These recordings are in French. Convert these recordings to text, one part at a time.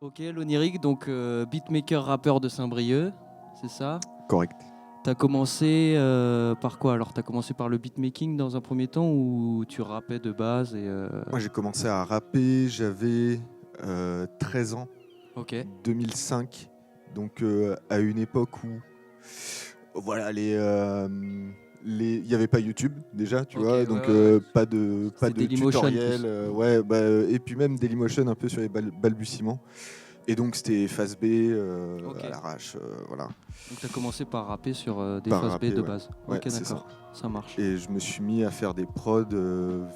Ok, l'Oniric, donc beatmaker rappeur de Saint-Brieuc, c'est ça? Correct. T'as commencé par quoi alors? T'as commencé par le beatmaking dans un premier temps ou tu rappais de base Moi, j'ai commencé à rapper, j'avais 13 ans, Ok. 2005. Donc, à une époque où, voilà, il n'y avait pas YouTube déjà, tu Ok, vois, ouais, donc ouais. pas de C'était Dailymotion, tutoriel, plus. ouais, et puis même Dailymotion un peu sur les balbutiements. Et donc c'était phase B Ok. à l'arrache, voilà, Donc t'as commencé par rapper sur des par phases B rapper, de ouais. base. Ouais, Ok, c'est ça. d'accord, ça marche. Et je me suis mis à faire des prods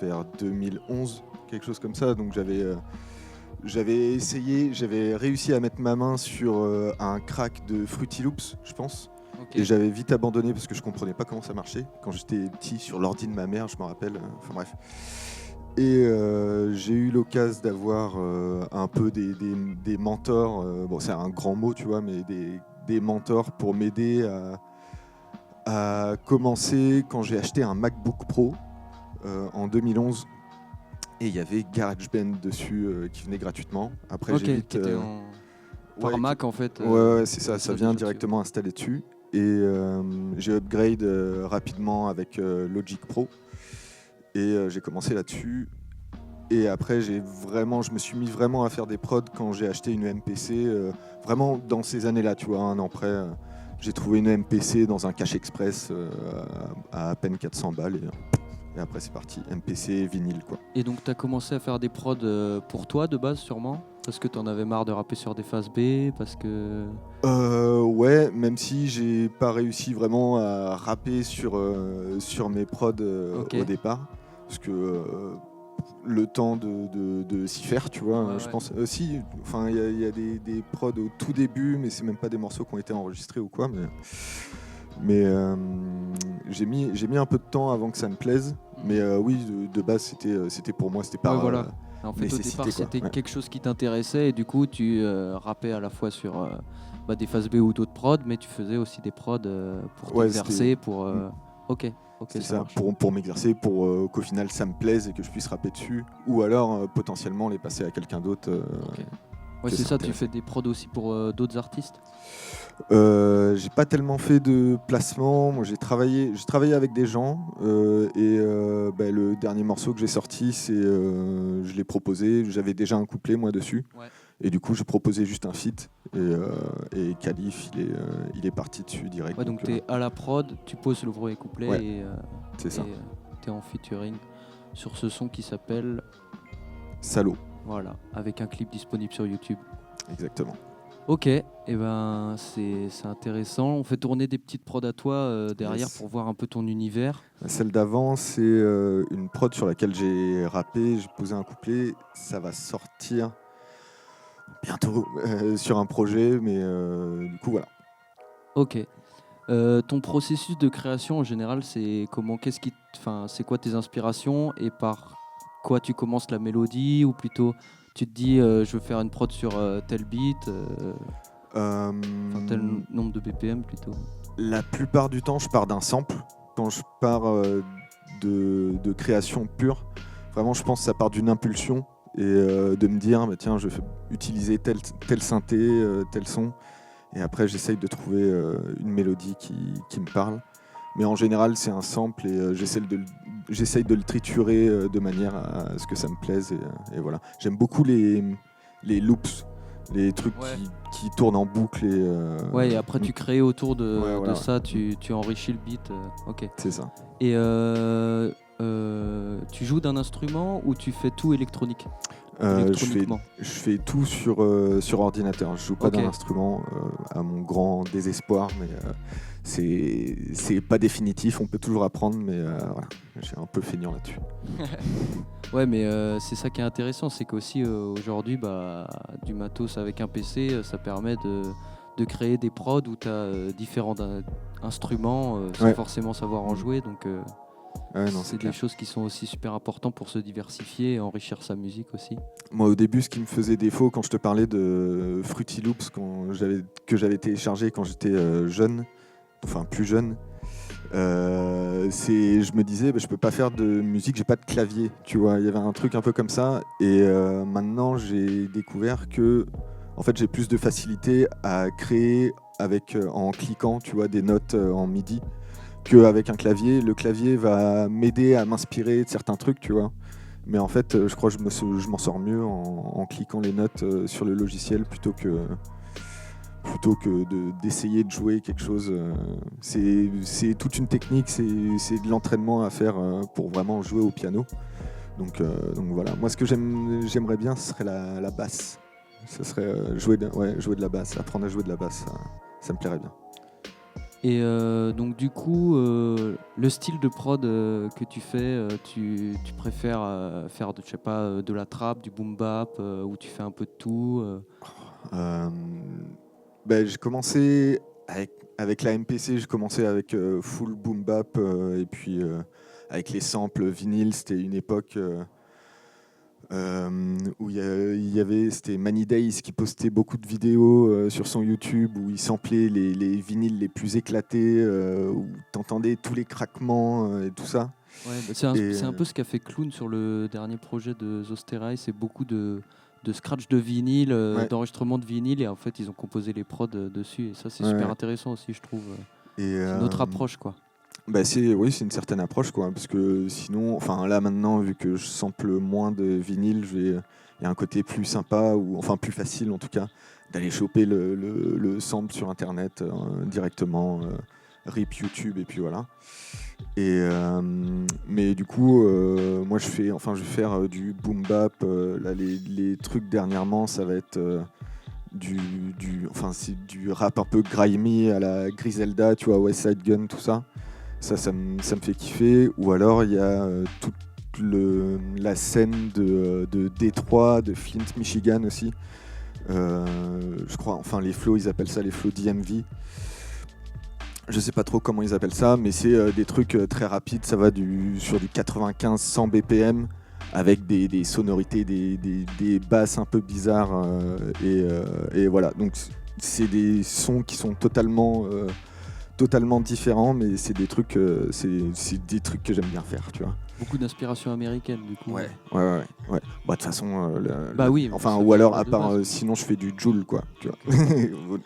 vers 2011, quelque chose comme ça. Donc j'avais essayé, j'avais réussi à mettre ma main sur un crack de Fruity Loops, je pense. Ok. Et j'avais vite abandonné parce que je comprenais pas comment ça marchait. Quand j'étais petit, sur l'ordi de ma mère, je me rappelle. Enfin bref. Et j'ai eu l'occasion d'avoir un peu des mentors. Bon, c'est un grand mot, tu vois, mais des mentors pour m'aider à commencer quand j'ai acheté un MacBook Pro en 2011. Et il y avait GarageBand dessus qui venait gratuitement. Après, Ok, j'ai vite. qui était par Ouais, Mac en fait. ouais, c'est ça, ça vient déjà directement installé dessus. Et j'ai upgrade rapidement avec Logic Pro. Et j'ai commencé là-dessus. Et après, je me suis mis vraiment à faire des prods quand j'ai acheté une MPC. Vraiment dans ces années-là, tu vois, un an près. J'ai trouvé une MPC dans un cache express à peine 400 balles. Et après, c'est parti. MPC, vinyle, quoi. Et donc t'as commencé à faire des prods pour toi de base sûrement? Parce que t'en avais marre de rapper sur des phases B, parce que... Ouais, même si j'ai pas réussi vraiment à rapper sur mes prods Ok. au départ. Parce que le temps de s'y faire, tu vois, Ouais, je ouais. pense. Si, enfin, il y a des prods au tout début, mais c'est même pas des morceaux qui ont été enregistrés ou quoi. Mais j'ai mis un peu de temps avant que ça me plaise. Mais oui, de base, c'était pour moi, c'était Ouais, par voilà. En fait, au nécessité, départ, quoi. c'était Ouais. quelque chose qui t'intéressait et du coup, tu rappais à la fois sur des phases B ou d'autres prods, mais tu faisais aussi des prods pour Ouais, t'exercer, pour... Ok, c'était ça ça, marche. pour m'exercer, pour qu'au final ça me plaise et que je puisse rapper dessus. Ou alors potentiellement les passer à quelqu'un d'autre. Ok. Ouais, que c'est ça ça, tu intéresse. fais des prods aussi pour d'autres artistes? J'ai pas tellement fait de placement. Moi, j'ai travaillé avec des gens le dernier morceau que j'ai sorti, je l'ai proposé. J'avais déjà un couplet moi dessus, Ouais. et du coup, j'ai proposé juste un feat. Et Khalif, il est parti dessus direct. Ouais, donc t'es à la prod, tu poses le premier couplet Ouais, et c'est ça. t'es en featuring sur ce son qui s'appelle... Salaud, Voilà, avec un clip disponible sur YouTube. exactement. Ok, et ben c'est intéressant. On fait tourner des petites prods à toi derrière Yes. pour voir un peu ton univers. Celle d'avant, c'est une prod sur laquelle j'ai rappé, j'ai posé un couplet. Ça va sortir bientôt sur un projet, mais du coup, voilà. Ok. Ton processus de création en général, c'est comment? C'est quoi tes inspirations et par quoi tu commences la mélodie, ou plutôt tu te dis je veux faire une prod sur tel beat, tel nombre de BPM plutôt. La plupart du temps, je pars d'un sample. Quand je pars de création pure, vraiment, je pense que ça part d'une impulsion et de me dire, bah, tiens, je vais utiliser tel synthé, tel son. Et après, j'essaye de trouver une mélodie qui me parle. Mais en général, c'est un sample et j'essaye de le triturer de manière à ce que ça me plaise. Et voilà. J'aime beaucoup les loops, les trucs Ouais. qui tournent en boucle. Ouais, et après tu crées autour de, Ouais, voilà, de ça, tu enrichis le beat. Ok. c'est ça. Et tu joues d'un instrument ou tu fais tout électronique? Électroniquement. Je fais tout sur ordinateur. Je joue pas Ok. d'un instrument, à mon grand désespoir, mais c'est pas définitif. On peut toujours apprendre, mais voilà, je suis un peu feignant là-dessus. Ouais, mais c'est ça qui est intéressant, c'est qu'aussi aujourd'hui, du matos avec un PC, ça permet de créer des prods où tu as différents instruments sans Ouais. forcément savoir en jouer. Donc Ouais, non, c'est c'est des clair. choses qui sont aussi super importantes pour se diversifier et enrichir sa musique aussi. Moi, au début, ce qui me faisait défaut quand je te parlais de Fruity Loops que j'avais téléchargé quand j'étais jeune, enfin plus jeune, je me disais, je peux pas faire de musique, j'ai pas de clavier, tu vois. Il y avait un truc un peu comme ça. Et maintenant, j'ai découvert que en fait, j'ai plus de facilité à créer en cliquant, tu vois, des notes en MIDI qu'avec un clavier. Le clavier va m'aider à m'inspirer de certains trucs, tu vois. Mais en fait, je crois que je m'en sors mieux en cliquant les notes sur le logiciel plutôt que d'essayer de jouer quelque chose. C'est toute une technique, c'est de l'entraînement à faire pour vraiment jouer au piano. Donc voilà, moi ce que j'aimerais bien, ce serait la basse. Ce serait jouer de la basse, apprendre à jouer de la basse, ça me plairait bien. Et donc du coup, le style de prod que tu fais, tu préfères faire je sais pas, de la trap, du boom bap, ou tu fais un peu de tout J'ai commencé avec la MPC, j'ai commencé avec full boom bap, et puis avec les samples vinyles, c'était une époque où c'était Many Days qui postait beaucoup de vidéos sur son YouTube où il samplait les vinyles les plus éclatés, où t'entendais tous les craquements et tout ça. Ouais, c'est un peu ce qu'a fait Clown sur le dernier projet de Zosterai, c'est beaucoup de scratch de vinyle, d'enregistrement de vinyle, et en fait ils ont composé les prods dessus, et ça c'est super intéressant aussi, je trouve. C'est une autre approche, quoi. C'est une certaine approche, quoi, parce que sinon, là maintenant, vu que je sample moins de vinyle, il y a un côté plus sympa, plus facile en tout cas, d'aller choper le sample sur internet directement, rip YouTube, et puis voilà. Mais du coup, moi je vais faire du boom bap. Là, les trucs dernièrement, ça va être c'est du rap un peu grimy à la Griselda, tu vois, West Side Gun, tout ça. Ça me fait kiffer. Ou alors il y a toute la scène de Détroit, de Flint, Michigan aussi. Je crois, les flows, ils appellent ça les flows DMV. Je sais pas trop comment ils appellent ça, mais c'est des trucs très rapides. Ça va sur du 95-100 BPM avec des sonorités, des basses un peu bizarres. Et voilà, donc c'est des sons qui sont totalement différents, mais c'est des trucs que j'aime bien faire, tu vois. Beaucoup d'inspiration américaine, du coup. Ouais. De toute façon, oui. Ou alors, à part, sinon, je fais du Jul, quoi. Tu vois.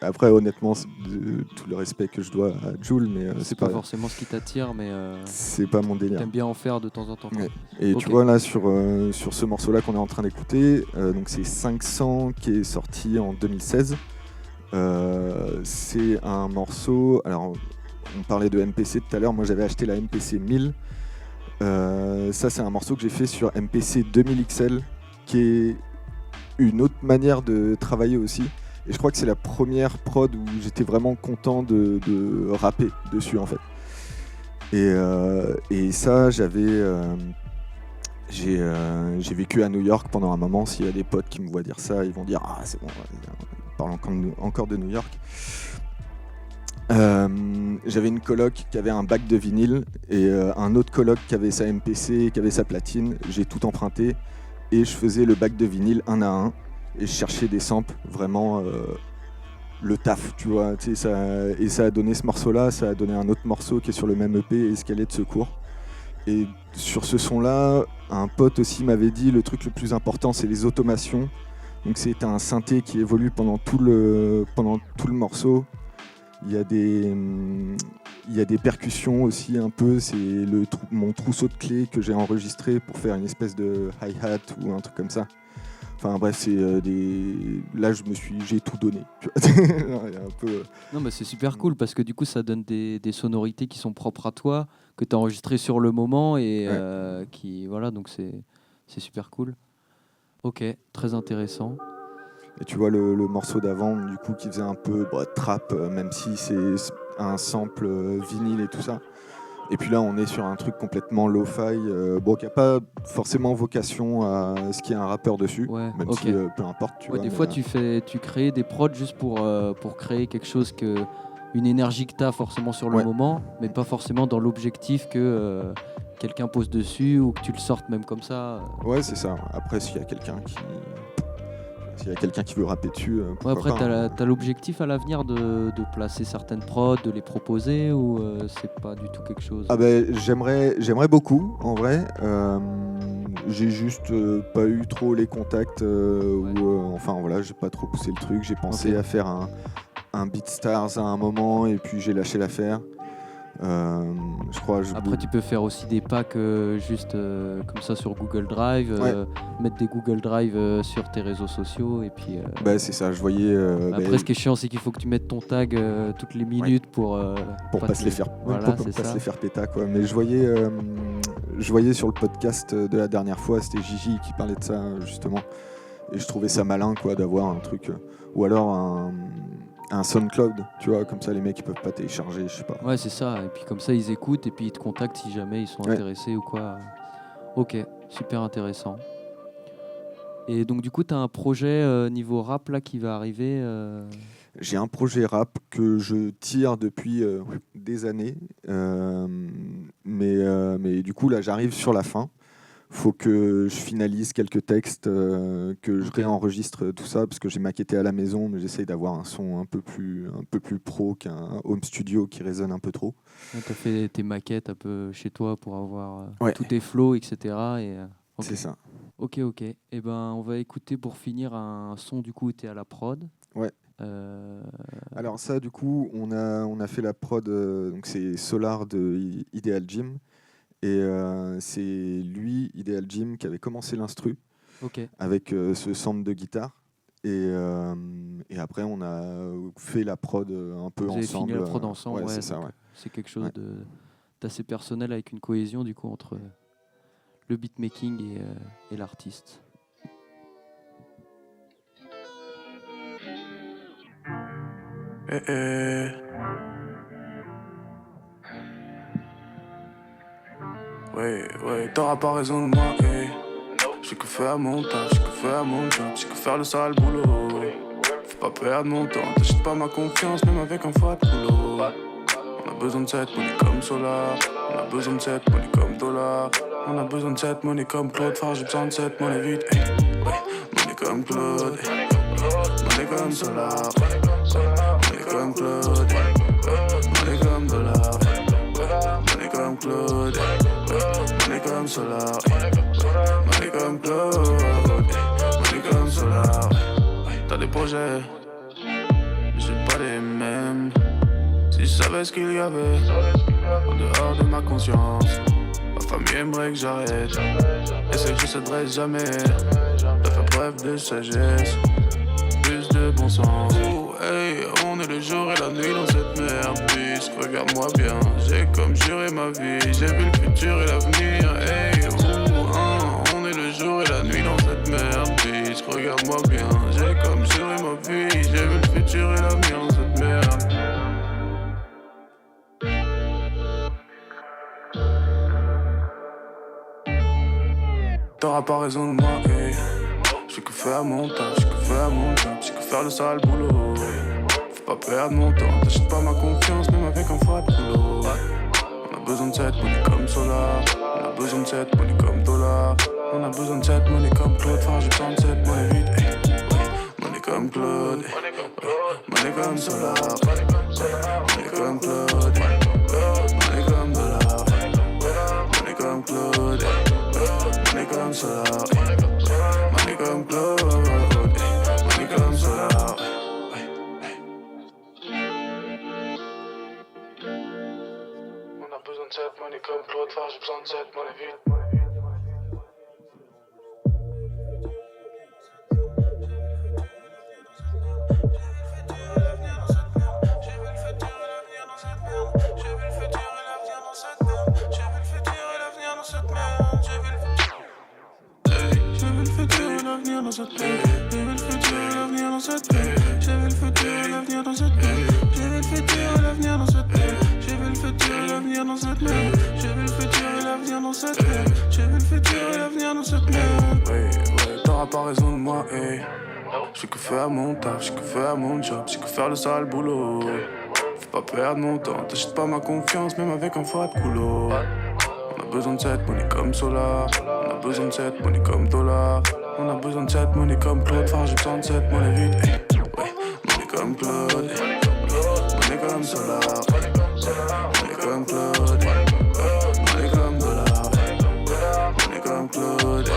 Après, honnêtement, tout le respect que je dois à Jul, mais c'est pas forcément ce qui t'attire, mais c'est pas mon délire. T'aimes bien en faire de temps en temps. Ouais. Et tu vois là sur ce morceau-là qu'on est en train d'écouter, donc c'est 500 qui est sorti en 2016. C'est un morceau. Alors, on parlait de MPC tout à l'heure. Moi, j'avais acheté la MPC 1000. Ça, c'est un morceau que j'ai fait sur MPC 2000 XL, qui est une autre manière de travailler aussi. Et je crois que c'est la première prod où j'étais vraiment content de rapper dessus, en fait. Et ça, j'ai vécu à New York pendant un moment. S'il y a des potes qui me voient dire ça, ils vont dire « Ah, c'est bon, on parle encore de New York ». J'avais une coloc qui avait un bac de vinyle et un autre coloc qui avait sa MPC, qui avait sa platine. J'ai tout emprunté et je faisais le bac de vinyle un à un et je cherchais des samples, vraiment le taf, tu vois. Et ça a donné ce morceau-là, ça a donné un autre morceau qui est sur le même EP, Escalier de secours. Et sur ce son-là, un pote aussi m'avait dit le truc le plus important, c'est les automations. Donc c'est un synthé qui évolue pendant tout le morceau. Il y a des percussions aussi un peu, c'est mon trousseau de clés que j'ai enregistré pour faire une espèce de hi-hat ou un truc comme ça. Enfin bref, là j'ai tout donné. Non, mais c'est super cool parce que du coup ça donne des sonorités qui sont propres à toi, que tu as enregistrées sur le moment et donc c'est super cool. Ok, très intéressant. Et tu vois le morceau d'avant, du coup, qui faisait un peu trap, même si c'est un sample vinyle et tout ça. Et puis là, on est sur un truc complètement lo-fi, qui n'a pas forcément vocation à ce qu'il y ait un rappeur dessus, même si peu importe. Tu vois, des fois, tu crées des prods juste pour créer quelque chose une énergie que tu as forcément sur le moment, mais pas forcément dans l'objectif que quelqu'un pose dessus ou que tu le sortes même comme ça. Ouais, c'est ça. Après, s'il y a quelqu'un qui veut rapper dessus. Après, t'as l'objectif à l'avenir de placer certaines prods, de les proposer, ou c'est pas du tout quelque chose? J'aimerais beaucoup, en vrai. j'ai juste pas eu trop les contacts, enfin voilà, j'ai pas trop poussé le truc. J'ai pensé à faire un BeatStars à un moment et puis j'ai lâché l'affaire. Je crois. Après, tu peux faire aussi des packs juste comme ça sur Google Drive, mettre des Google Drive sur tes réseaux sociaux et puis. C'est ça. Je voyais. Après, ce qui est chiant, c'est qu'il faut que tu mettes ton tag toutes les minutes pour pas se les faire. Voilà, pour pas se les faire péta quoi. Mais je voyais sur le podcast de la dernière fois, c'était Gigi qui parlait de ça justement, et je trouvais ça malin quoi d'avoir un truc ou alors un SoundCloud, tu vois, comme ça les mecs ils peuvent pas télécharger, je sais pas. Ouais, c'est ça, et puis comme ça ils écoutent et puis ils te contactent si jamais ils sont intéressés ou quoi. Ok, super intéressant. Et donc du coup tu as un projet niveau rap là qui va arriver J'ai un projet rap que je tire depuis des années, mais du coup là j'arrive sur la fin. Faut que je finalise quelques textes, que je réenregistre tout ça, parce que j'ai maquetté à la maison, mais j'essaye d'avoir un son un peu plus pro qu'un home studio qui résonne un peu trop. Tu as fait tes maquettes un peu chez toi pour avoir tous tes flows, etc. C'est ça. Ok. Et ben, on va écouter pour finir un son du coup où tu es à la prod. Ouais. Alors ça, du coup, on a fait la prod, donc c'est Solar de Ideal Jim. Et c'est lui, Ideal Jim, qui avait commencé l'instru avec ce sample de guitare. Et après, on a fait la prod un peu ensemble. Vous avez fini la prod ensemble, c'est ça. C'est quelque chose d'assez personnel avec une cohésion du coup entre le beatmaking et l'artiste. Ouais, t'auras pas raison de moi, J'ai que faire mon taf, j'ai que faire mon job, j'ai que faire le sale boulot. Faut pas perdre mon temps, t'achètes pas ma confiance, même avec un fat boulot. On a besoin de cette money comme Solar, on a besoin de cette money comme Dollar. On a besoin de cette money comme Claude, frère, j'ai besoin de cette money vite, money comme Claude, money comme Solar, money comme Claude, money comme Dollar, money comme Claude, money comme Solar, money comme Claude, money comme Solar. T'as des projets, mais j'ai pas les mêmes. Si je savais ce qu'il y avait en dehors de ma conscience, ma famille aimerait que j'arrête. Et c'est que je céderai jamais de faire preuve de sagesse, plus de bon sens. On est le jour et la nuit dans cette merde. Puisque regarde-moi bien, j'ai comme juré ma vie, j'ai vu le futur et l'avenir. On est le jour et la nuit dans cette merde. Puisque regarde-moi bien, j'ai comme juré ma vie, j'ai vu le futur et l'avenir dans cette merde. T'auras pas raison de moi, J'ai que faire mon taf, j'ai que faire mon job, j'ai que faire le sale boulot. Faut pas perdre mon temps, t'achètes pas ma confiance, même avec un fat boulot. On a besoin de cette money comme Solar, on a besoin de cette money comme Dollar. On a besoin de cette money comme Claude, frère, j'ai besoin de cette money vite, money comme Claude, money comme Solar, money comme Claude, money comme Dollar, money comme Claude, money comme Solar, money comme Claude, money comme Solar. On a besoin de cette money comme Claude, frère, j'ai besoin de cette money vite. Dans cette paix, j'ai vu le futur et l'avenir dans cette paix. J'ai vu le futur et l'avenir dans cette paix. J'ai vu le futur et l'avenir dans cette paix. J'ai vu le futur et l'avenir dans cette paix. J'ai vu le futur et l'avenir dans cette paix. J'ai vu le futur et l'avenir dans cette paix. Ouais, t'auras pas raison de moi, J'ai que faire mon taf, j'ai que faire mon job, j'ai que faire le sale boulot. Faut pas perdre mon temps, t'achètes pas ma confiance, même avec un fat boulot. On a besoin de cette money comme Solar, on a besoin de cette money comme Dollar. On a besoin de cette money comme Claude, frère, j'ai besoin de cette money vite, money comme Claude, money comme Solar, money comme Claude, money comme Dollar, money comme Claude,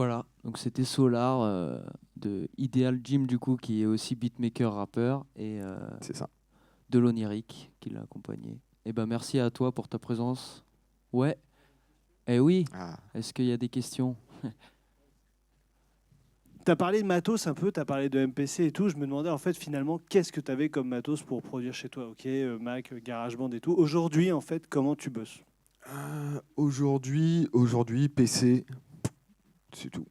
Voilà, donc c'était Solar de Ideal Jim du coup qui est aussi beatmaker rappeur et C'est ça. de l'Oniric qui l'a accompagné. Et ben merci à toi pour ta présence. Ouais. Eh oui. Ah. Est-ce qu'il y a des questions? Tu as parlé de matos un peu, tu as parlé de MPC et tout. Je me demandais en fait finalement qu'est-ce que tu avais comme matos pour produire chez toi. Ok, Mac, GarageBand et tout. Aujourd'hui en fait, comment tu bosses? Aujourd'hui, PC, c'est tout.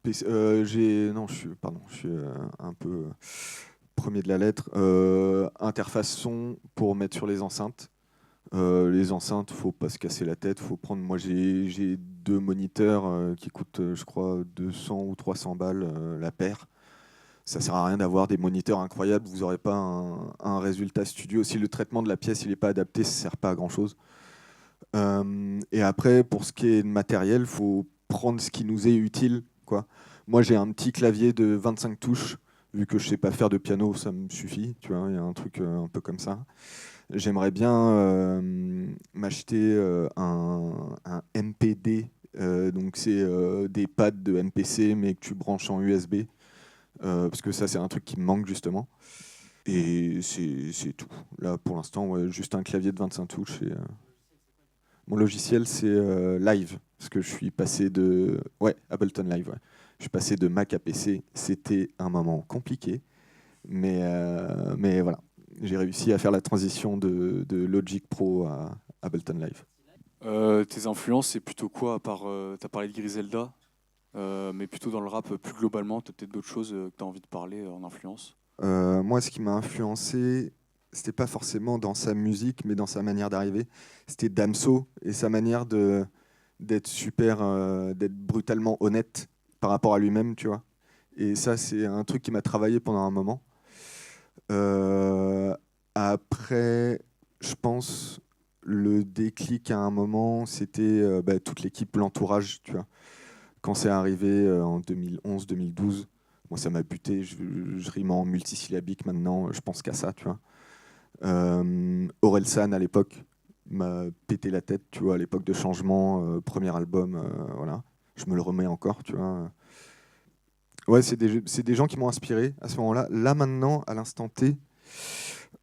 PC, non, je suis un peu premier de la lettre. Interface son pour mettre sur les enceintes. Les enceintes, faut pas se casser la tête. Faut prendre. Moi, j'ai 2 moniteurs qui coûtent, je crois, 200 ou 300 balles la paire. Ça sert à rien d'avoir des moniteurs incroyables. Vous n'aurez pas un résultat studio. Si le traitement de la pièce il est pas adapté, ça sert pas à grand chose. Et après, pour ce qui est de matériel, faut prendre ce qui nous est utile, quoi. Moi, j'ai un petit clavier de 25 touches. Vu que je sais pas faire de piano, ça me suffit. Tu vois, il y a un truc un peu comme ça. J'aimerais bien m'acheter un MPD. Donc, c'est des pads de MPC, mais que tu branches en USB. Parce que ça, c'est un truc qui me manque justement. Et c'est tout. Là, pour l'instant, ouais, juste un clavier de 25 touches. Et, mon logiciel, c'est Live. Parce que je suis passé de. Ouais, Ableton Live. Ouais. Je suis passé de Mac à PC. C'était un moment compliqué. Mais voilà. J'ai réussi à faire la transition de Logic Pro à Ableton Live. Tes influences, c'est plutôt quoi à part, t'as parlé de Griselda, mais plutôt dans le rap plus globalement, t'as peut-être d'autres choses que t'as envie de parler en influence? Moi, ce qui m'a influencé, c'était pas forcément dans sa musique, mais dans sa manière d'arriver. C'était Damso et sa manière d'être d'être brutalement honnête par rapport à lui-même, tu vois. Et ça, c'est un truc qui m'a travaillé pendant un moment. Après, je pense, le déclic à un moment, c'était toute l'équipe, l'entourage, tu vois. Quand c'est arrivé en 2011-2012, moi ça m'a buté, je rime en multisyllabique maintenant, je pense qu'à ça, tu vois. Orelsan à l'époque m'a pété la tête, tu vois, à l'époque de Changement, premier album, voilà. Je me le remets encore, tu vois. Ouais, c'est des gens qui m'ont inspiré à ce moment-là. Là maintenant, à l'instant T,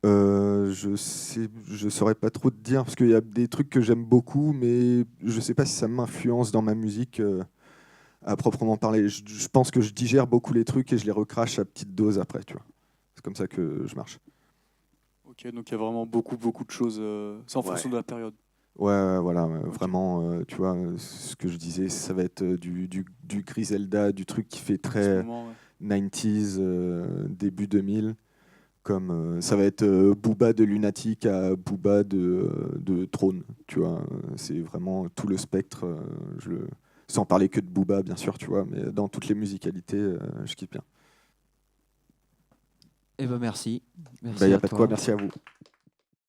je saurais pas trop te dire parce qu'il y a des trucs que j'aime beaucoup, mais je sais pas si ça m'influence dans ma musique à proprement parler. Je pense que je digère beaucoup les trucs et je les recrache à petite dose après, tu vois. C'est comme ça que je marche. Ok, donc il y a vraiment beaucoup de choses, c'est en fonction de la période. Ouais, voilà, Ok. vraiment, tu vois, ce que je disais, ça va être du Griselda, du truc qui fait En ce très moment, ouais. 90s, début 2000. Comme ça va être Booba de Lunatic à Booba de Trône, tu vois. C'est vraiment tout le spectre. Sans parler que de Booba, bien sûr, tu vois, mais dans toutes les musicalités, je kiffe bien. Eh ben merci. Il Merci n'y a à pas de toi. quoi, merci à vous.